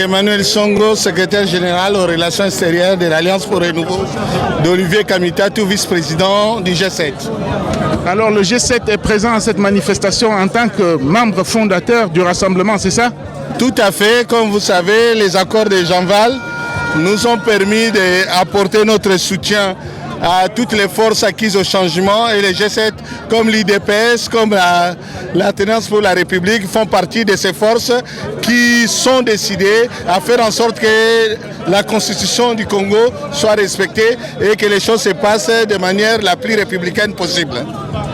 Emmanuel Songo, secrétaire général aux relations extérieures de l'Alliance pour le Renouveau, d'Olivier Kamitatou, vice-président du G7. Alors le G7 est présent à cette manifestation en tant que membre fondateur du rassemblement, c'est ça? Tout à fait. Comme vous savez, les accords de Jean-Val nous ont permis d'apporter notre soutien à toutes les forces acquises au changement, et les G7 comme l'IDPS, comme l'Alliance pour la République font partie de ces forces qui sont décidées à faire en sorte que la constitution du Congo soit respectée et que les choses se passent de manière la plus républicaine possible.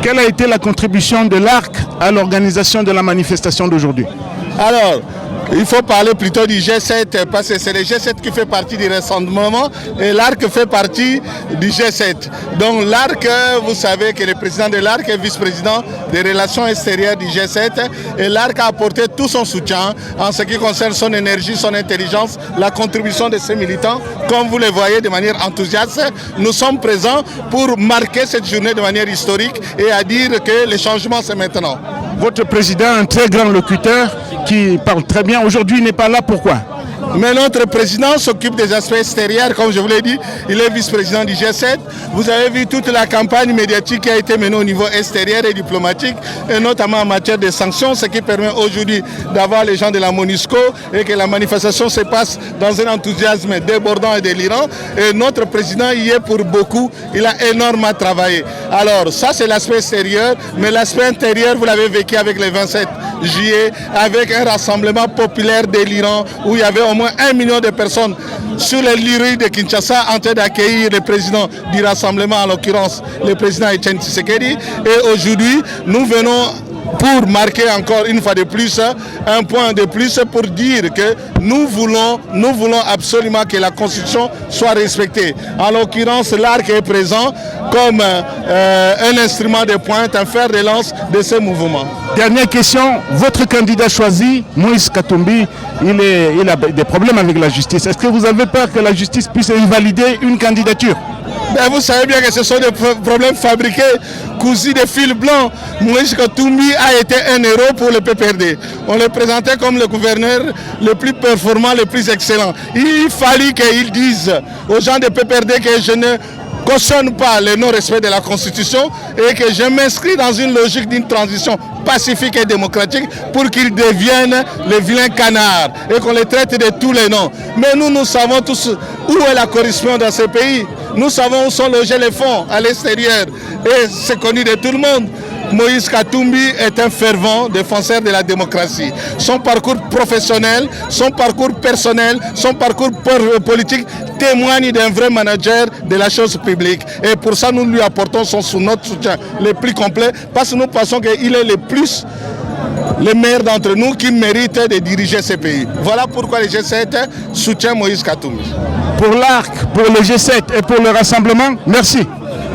Quelle a été la contribution de l'ARC à l'organisation de la manifestation d'aujourd'hui? Alors, il faut parler plutôt du G7 parce que c'est le G7 qui fait partie du rassemblement et l'ARC fait partie du G7. Donc l'ARC, vous savez que le président de l'ARC est vice-président des relations extérieures du G7 et l'ARC a apporté tout son soutien en ce qui concerne son énergie, son intelligence, la contribution de ses militants. Comme vous le voyez de manière enthousiaste, nous sommes présents pour marquer cette journée de manière historique et à dire que le changement c'est maintenant. Votre président, un très grand locuteur qui parle très bien, aujourd'hui n'est pas là, pourquoi? Mais notre président s'occupe des aspects extérieurs, comme je vous l'ai dit, il est vice-président du G7. Vous avez vu toute la campagne médiatique qui a été menée au niveau extérieur et diplomatique, et notamment en matière de sanctions, ce qui permet aujourd'hui d'avoir les gens de la MONUSCO et que la manifestation se passe dans un enthousiasme débordant et délirant. Et notre président y est pour beaucoup, il a énormément travaillé. Alors ça c'est l'aspect extérieur, mais l'aspect intérieur, vous l'avez vécu avec le 27 juillet, avec un rassemblement populaire délirant où il y avait au moins 1 million de personnes sur les lieux de Kinshasa en train d'accueillir le président du rassemblement, en l'occurrence le président Etienne Tshisekedi. Et aujourd'hui, nous venons pour marquer encore une fois de plus, un point de plus pour dire que nous voulons absolument que la Constitution soit respectée. En l'occurrence, l'ARC est présent comme un instrument de pointe, un fer de lance de ce mouvement. Dernière question, votre candidat choisi, Moïse Katumbi, il a des problèmes avec la justice. Est-ce que vous avez peur que la justice puisse invalider une candidature? Ben vous savez bien que ce sont des problèmes fabriqués, cousus de fil blanc. Moïse Katumbi a été un héros pour le PPRD. On le présentait comme le gouverneur le plus performant, le plus excellent. Il fallait qu'ils disent aux gens de PPRD que je ne cautionne pas le non-respect de la Constitution et que je m'inscris dans une logique d'une transition pacifique et démocratique pour qu'ils deviennent les vilains canards et qu'on les traite de tous les noms. Mais nous savons tous où est la corruption dans ce pays. Nous savons où sont logés les fonds à l'extérieur et c'est connu de tout le monde. Moïse Katumbi est un fervent défenseur de la démocratie. Son parcours professionnel, son parcours personnel, son parcours politique témoigne d'un vrai manager de la chose publique. Et pour ça, nous lui apportons notre soutien le plus complet parce que nous pensons qu'il est le meilleur d'entre nous qui mérite de diriger ce pays. Voilà pourquoi le G7 soutient Moïse Katumbi. Pour l'ARC, pour le G7 et pour le rassemblement, merci.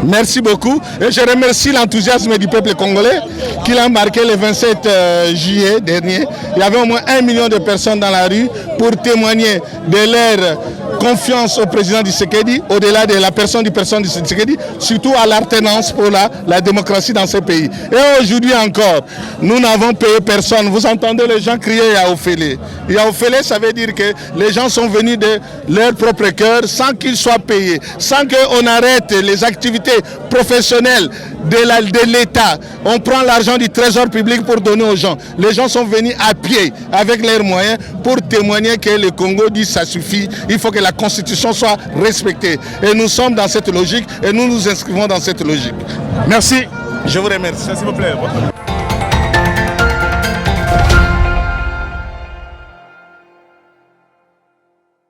Merci beaucoup et je remercie l'enthousiasme du peuple congolais qui l'a marqué le 27 juillet dernier. Il y avait au moins 1 million de personnes dans la rue pour témoigner de leur confiance au président Tshisekedi, au-delà de la personne du président Tshisekedi, surtout à l'alternance pour la démocratie dans ce pays. Et aujourd'hui encore, nous n'avons payé personne. Vous entendez les gens crier Yaoufélé. Yaoufélé, ça veut dire que les gens sont venus de leur propre cœur sans qu'ils soient payés, sans qu'on arrête les activités professionnelles de l'État. On prend l'argent du trésor public pour donner aux gens. Les gens sont venus à pied avec leurs moyens pour témoigner que le Congo dit ça suffit. Il faut que la Constitution soit respectée. Et nous sommes dans cette logique et nous nous inscrivons dans cette logique. Merci. Je vous remercie. S'il vous plaît.